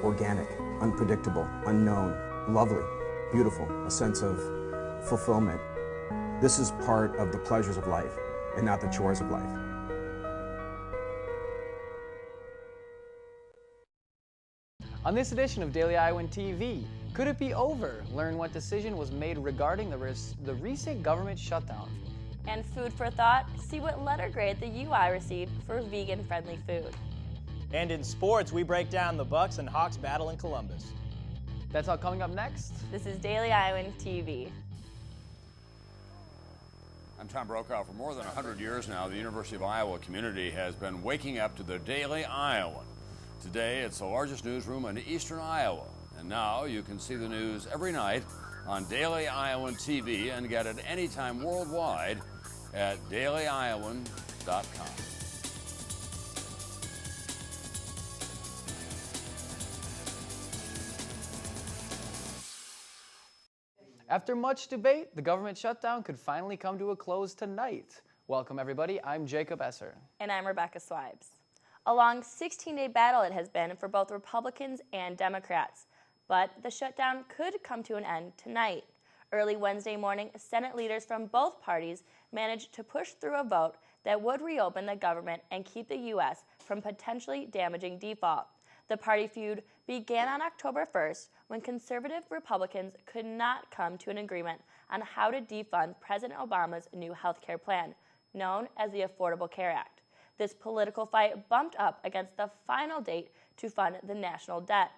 organic, unpredictable, unknown, lovely, beautiful, a sense of fulfillment. This is part of the pleasures of life and not the chores of life. On this edition of Daily Iowan TV, could it be over? Learn what decision was made regarding the recent government shutdown. And food for thought, see what letter grade the UI received for vegan-friendly food. And in sports, we break down the Bucks and Hawks battle in Columbus. That's all coming up next. This is Daily Iowan TV. I'm Tom Brokaw. For more than 100 years now, the University of Iowa community has been waking up to the Daily Iowan. Today, it's the largest newsroom in eastern Iowa. And now you can see the news every night on Daily Iowan TV and get it anytime worldwide at dailyiowan.com. After much debate, the government shutdown could finally come to a close tonight. Welcome, everybody. I'm Jacob Esser. And I'm Rebecca Swibes. A long 16-day battle it has been for both Republicans and Democrats. But the shutdown could come to an end tonight. Early Wednesday morning, Senate leaders from both parties managed to push through a vote that would reopen the government and keep the U.S. from potentially damaging default. The party feud began on October 1st when conservative Republicans could not come to an agreement on how to defund President Obama's new health care plan, known as the Affordable Care Act. This political fight bumped up against the final date to fund the national debt,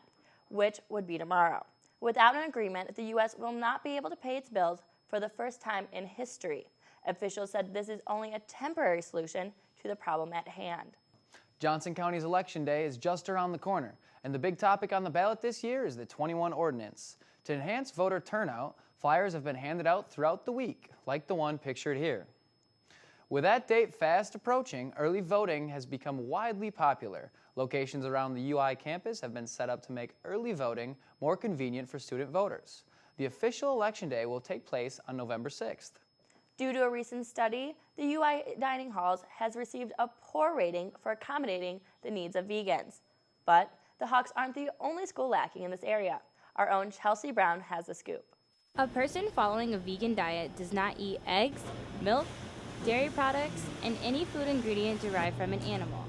which would be tomorrow. Without an agreement, the U.S. will not be able to pay its bills for the first time in history. Officials said this is only a temporary solution to the problem at hand. Johnson County's Election Day is just around the corner, and the big topic on the ballot this year is the 21 ordinance. To enhance voter turnout, flyers have been handed out throughout the week, like the one pictured here. With that date fast approaching, early voting has become widely popular. Locations around the UI campus have been set up to make early voting more convenient for student voters. The official Election Day will take place on November 6th. Due to a recent study, the UI dining halls has received a poor rating for accommodating the needs of vegans. But the Hawks aren't the only school lacking in this area. Our own Chelsea Brown has the scoop. A person following a vegan diet does not eat eggs, milk, dairy products, and any food ingredient derived from an animal.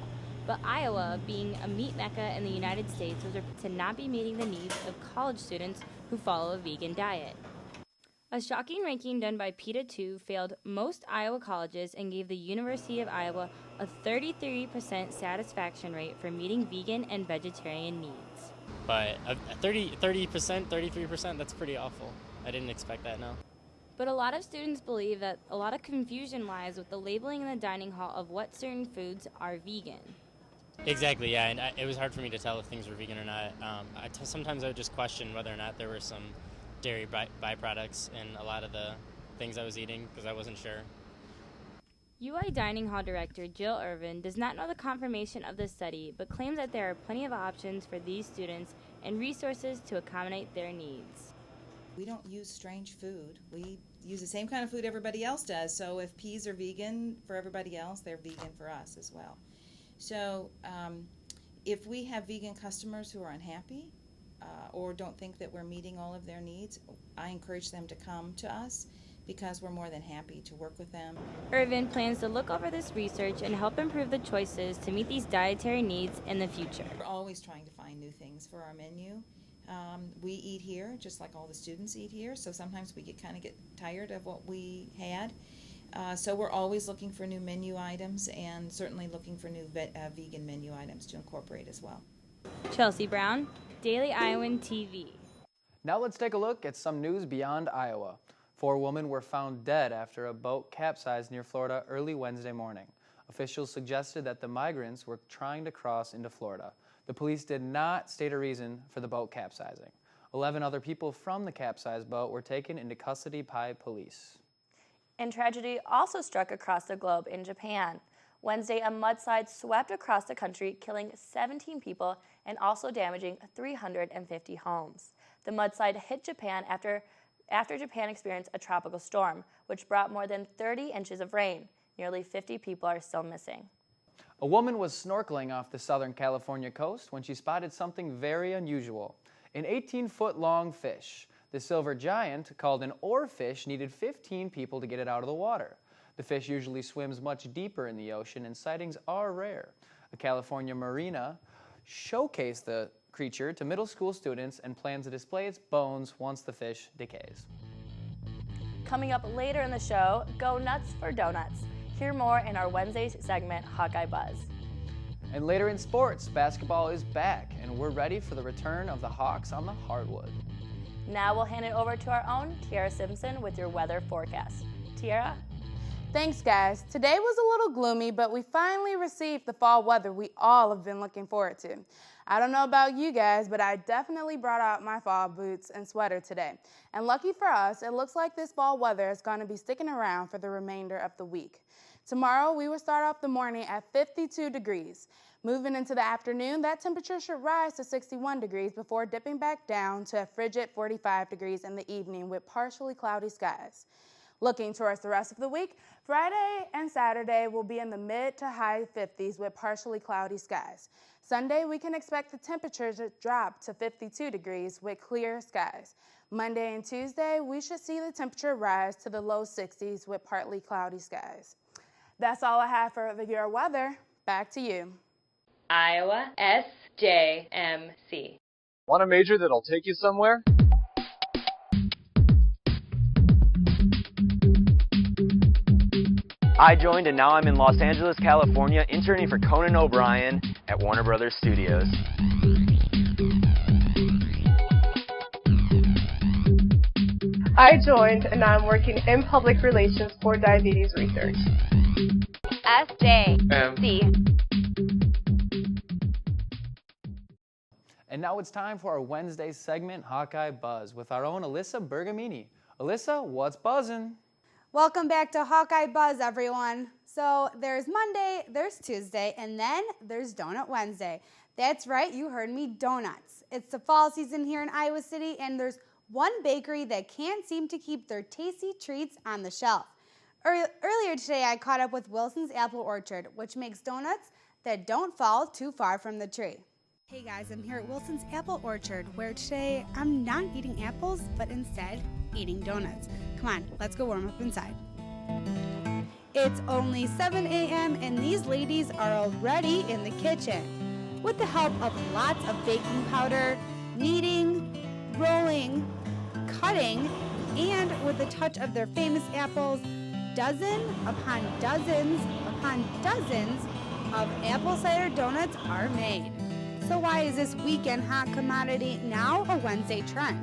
But Iowa, being a meat mecca in the United States, was reported to not be meeting the needs of college students who follow a vegan diet. A shocking ranking done by PETA 2 failed most Iowa colleges and gave the University of Iowa a 33% satisfaction rate for meeting vegan and vegetarian needs. But 30%, 33%, that's pretty awful. I didn't expect that, no. But a lot of students believe that a lot of confusion lies with the labeling in the dining hall of what certain foods are vegan. Exactly, yeah, and it was hard for me to tell if things were vegan or not. Sometimes I would just question whether or not there were some dairy byproducts in a lot of the things I was eating because I wasn't sure. UI Dining Hall Director Jill Irvin does not know the confirmation of the study, but claims that there are plenty of options for these students and resources to accommodate their needs. We don't use strange food. We use the same kind of food everybody else does. So if peas are vegan for everybody else, they're vegan for us as well. So if we have vegan customers who are unhappy or don't think that we're meeting all of their needs, I encourage them to come to us because we're more than happy to work with them. Irvin plans to look over this research and help improve the choices to meet these dietary needs in the future. We're always trying to find new things for our menu. We eat here just like all the students eat here, so sometimes we get tired of what we had. So we're always looking for new menu items and certainly looking for new vegan menu items to incorporate as well. Chelsea Brown, Daily Iowan TV. Now let's take a look at some news beyond Iowa. 4 women were found dead after a boat capsized near Florida early Wednesday morning. Officials suggested that the migrants were trying to cross into Florida. The police did not state a reason for the boat capsizing. 11 other people from the capsized boat were taken into custody by police. And tragedy also struck across the globe in Japan. Wednesday, a mudslide swept across the country, killing 17 people and also damaging 350 homes. The mudslide hit Japan after Japan experienced a tropical storm, which brought more than 30 inches of rain. Nearly 50 people are still missing. A woman was snorkeling off the Southern California coast when she spotted something very unusual, an 18-foot-long fish. The silver giant, called an oarfish, needed 15 people to get it out of the water. The fish usually swims much deeper in the ocean, and sightings are rare. A California marina showcased the creature to middle school students and plans to display its bones once the fish decays. Coming up later in the show, go nuts for donuts. Hear more in our Wednesday segment, Hawkeye Buzz. And later in sports, basketball is back, and we're ready for the return of the Hawks on the hardwood. Now we'll hand it over to our own Tiara Simpson with your weather forecast. Tiara? Thanks, guys. Today was a little gloomy, but we finally received the fall weather we all have been looking forward to. I don't know about you guys, but I definitely brought out my fall boots and sweater today. And lucky for us, it looks like this fall weather is going to be sticking around for the remainder of the week. Tomorrow, we will start off the morning at 52 degrees. Moving into the afternoon, that temperature should rise to 61 degrees before dipping back down to a frigid 45 degrees in the evening with partially cloudy skies. Looking towards the rest of the week, Friday and Saturday will be in the mid to high 50s with partially cloudy skies. Sunday, we can expect the temperature to drop to 52 degrees with clear skies. Monday and Tuesday, we should see the temperature rise to the low 60s with partly cloudy skies. That's all I have for your weather. Back to you. Iowa SJMC. Want a major that'll take you somewhere? I joined and now I'm in Los Angeles, California, interning for Conan O'Brien at Warner Brothers Studios. I joined and now I'm working in public relations for diabetes research. SJMC. And now it's time for our Wednesday segment, Hawkeye Buzz, with our own Alyssa Bergamini. Alyssa, what's buzzing? Welcome back to Hawkeye Buzz, everyone. So there's Monday, there's Tuesday, and then there's Donut Wednesday. That's right, you heard me, donuts. It's the fall season here in Iowa City, and there's one bakery that can't seem to keep their tasty treats on the shelf. Earlier today, I caught up with Wilson's Apple Orchard, which makes donuts that don't fall too far from the tree. Hey guys, I'm here at Wilson's Apple Orchard, where today I'm not eating apples, but instead eating donuts. Come on, let's go warm up inside. It's only 7 a.m. and these ladies are already in the kitchen. With the help of lots of baking powder, kneading, rolling, cutting, and with the touch of their famous apples, dozen upon dozens of apple cider donuts are made. So why is this weekend hot commodity now a Wednesday trend?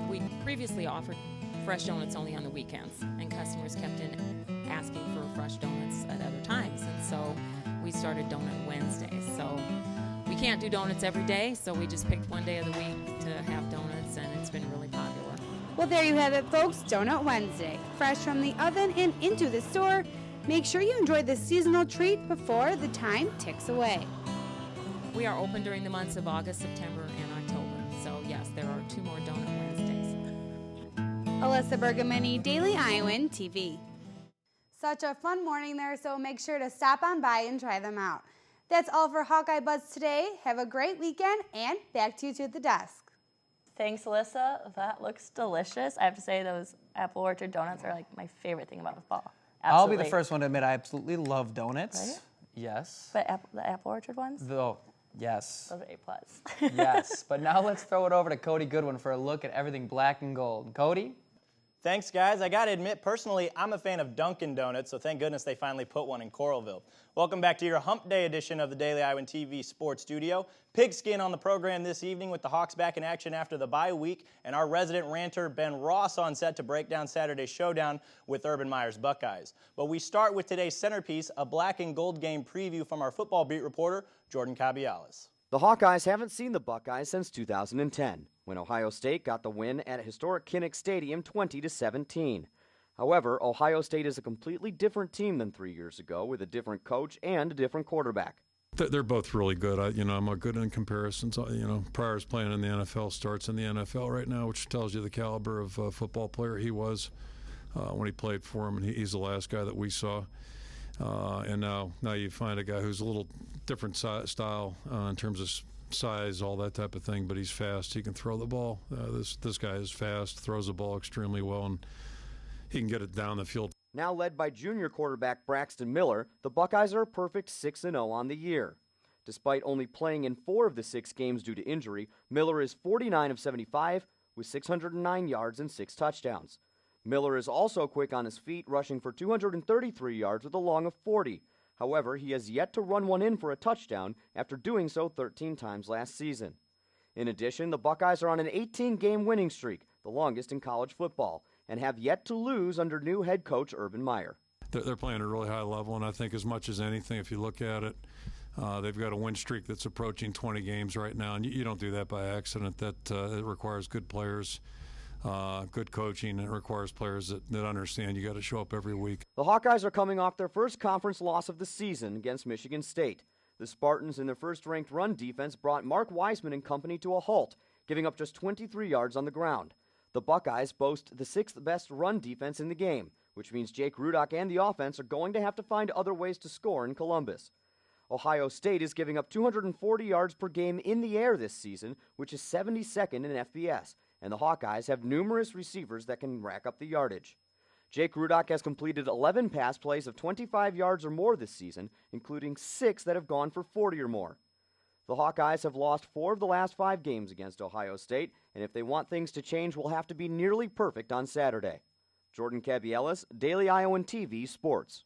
We previously offered fresh donuts only on the weekends, and customers kept asking for fresh donuts at other times, and so we started Donut Wednesdays. So we can't do donuts every day, so we just picked one day of the week to have donuts, and it's been really popular. Well, there you have it, folks, Donut Wednesday. Fresh from the oven and into the store. Make sure you enjoy this seasonal treat before the time ticks away. We are open during the months of August, September, and October, so yes, there are 2 more Donut Wednesdays. Alyssa Bergamini, Daily Iowan TV. Such a fun morning there, so make sure to stop on by and try them out. That's all for Hawkeye Buzz today. Have a great weekend, and back to you to the desk. Thanks, Alyssa. That looks delicious. I have to say those Apple Orchard donuts are like my favorite thing about the fall. Absolutely. I'll be the first one to admit I absolutely love donuts. Right? Yes. But the Apple Orchard ones? Yes. Those are A+. Yes. But now let's throw it over to Cody Goodwin for a look at everything black and gold. Cody? Thanks, guys. I got to admit, personally, I'm a fan of Dunkin' Donuts, so thank goodness they finally put one in Coralville. Welcome back to your Hump Day edition of the Daily Iowan TV Sports Studio. Pigskin on the program this evening with the Hawks back in action after the bye week, and our resident ranter Ben Ross on set to break down Saturday's showdown with Urban Meyer's Buckeyes. But we start with today's centerpiece, a black and gold game preview from our football beat reporter, Jordan Cabiales. The Hawkeyes haven't seen the Buckeyes since 2010, when Ohio State got the win at historic Kinnick Stadium 20-17. However, Ohio State is a completely different team than 3 years ago, with a different coach and a different quarterback. They're both really good. I'm good in comparisons. Pryor's playing in the NFL, starts in the NFL right now, which tells you the caliber of football player he was when he played for him, and he's the last guy that we saw. And now you find a guy who's a little different style in terms of size, all that type of thing, but he's fast. He can throw the ball. This guy is fast, throws the ball extremely well, and he can get it down the field. Now led by junior quarterback Braxton Miller, the Buckeyes are a perfect 6-0 on the year. Despite only playing in 4 of the 6 games due to injury, Miller is 49 of 75 with 609 yards and 6 touchdowns. Miller is also quick on his feet, rushing for 233 yards with a long of 40. However, he has yet to run one in for a touchdown after doing so 13 times last season. In addition, the Buckeyes are on an 18-game winning streak, the longest in college football, and have yet to lose under new head coach Urban Meyer. They're playing at a really high level, and I think as much as anything, if you look at it, they've got a win streak that's approaching 20 games right now, and you don't do that by accident. That it requires good players, good coaching. It requires players that understand you got to show up every week. The Hawkeyes are coming off their first conference loss of the season against Michigan State. The Spartans in their first-ranked run defense brought Mark Wiseman and company to a halt, giving up just 23 yards on the ground. The Buckeyes boast the 6th best run defense in the game, which means Jake Rudock and the offense are going to have to find other ways to score in Columbus. Ohio State is giving up 240 yards per game in the air this season, which is 72nd in FBS, and the Hawkeyes have numerous receivers that can rack up the yardage. Jake Rudock has completed 11 pass plays of 25 yards or more this season, including 6 that have gone for 40 or more. The Hawkeyes have lost 4 of the last 5 games against Ohio State, and if they want things to change, will have to be nearly perfect on Saturday. Jordan Cabielas, Daily Iowan TV Sports.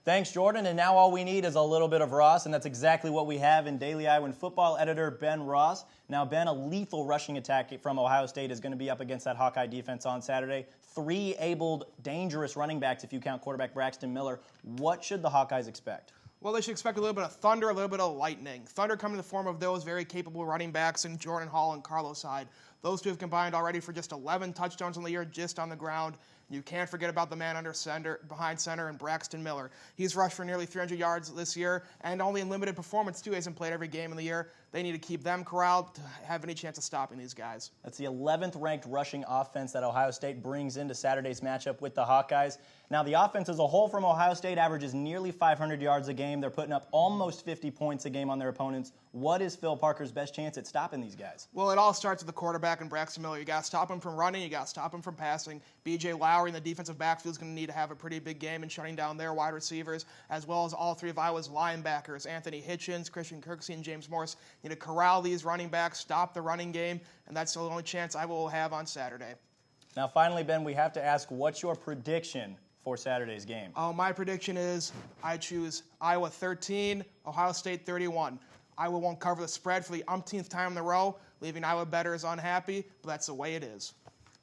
Thanks, Jordan. And now all we need is a little bit of Ross, and that's exactly what we have in Daily Iowan football editor Ben Ross. Now, Ben, a lethal rushing attack from Ohio State is going to be up against that Hawkeye defense on Saturday. 3 abled, dangerous running backs, if you count quarterback Braxton Miller. What should the Hawkeyes expect? Well, they should expect a little bit of thunder, a little bit of lightning. Thunder coming in the form of those very capable running backs in Jordan Hall and Carlos Hyde. Those two have combined already for just 11 touchdowns on the year just on the ground. You can't forget about the man under center, behind center, and Braxton Miller. He's rushed for nearly 300 yards this year, and only in limited performance, too. He hasn't played every game in the year. They need to keep them corralled to have any chance of stopping these guys. That's the 11th ranked rushing offense that Ohio State brings into Saturday's matchup with the Hawkeyes. Now, the offense as a whole from Ohio State averages nearly 500 yards a game. They're putting up almost 50 points a game on their opponents. What is Phil Parker's best chance at stopping these guys? Well, it all starts with the quarterback and Braxton Miller. You got to stop him from running. You got to stop him from passing. B.J. Lowry in the defensive backfield is going to need to have a pretty big game in shutting down their wide receivers, as well as all 3 of Iowa's linebackers, Anthony Hitchens, Christian Kirksey, and James Morris. You need to corral these running backs, stop the running game, and that's the only chance Iowa will have on Saturday. Now, finally, Ben, we have to ask, what's your prediction for Saturday's game? My prediction is I choose Iowa 13, Ohio State 31. Iowa won't cover the spread for the umpteenth time in a row, leaving Iowa bettors unhappy, but that's the way it is.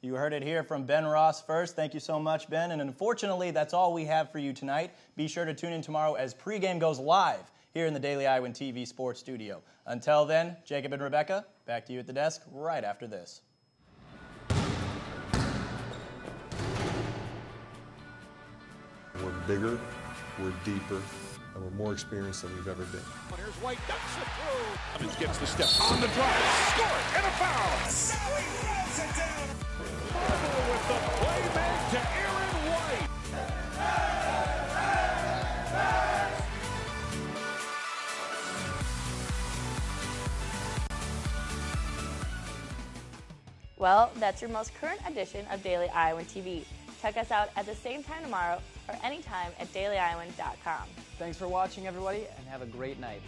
You heard it here from Ben Ross first. Thank you so much, Ben. And unfortunately, that's all we have for you tonight. Be sure to tune in tomorrow as pregame goes live here in the Daily Iowan TV Sports Studio. Until then, Jacob and Rebecca, back to you at the desk right after this. We're bigger, we're deeper, and we're more experienced than we've ever been. But here's White, ducks it through. Evans gets the step on the drive, score, and a foul. Now he throws it down. Marble with the play made to Aaron White. Well, that's your most current edition of Daily Iowan TV. Check us out at the same time tomorrow or anytime at dailyiowan.com. Thanks for watching, everybody, and have a great night.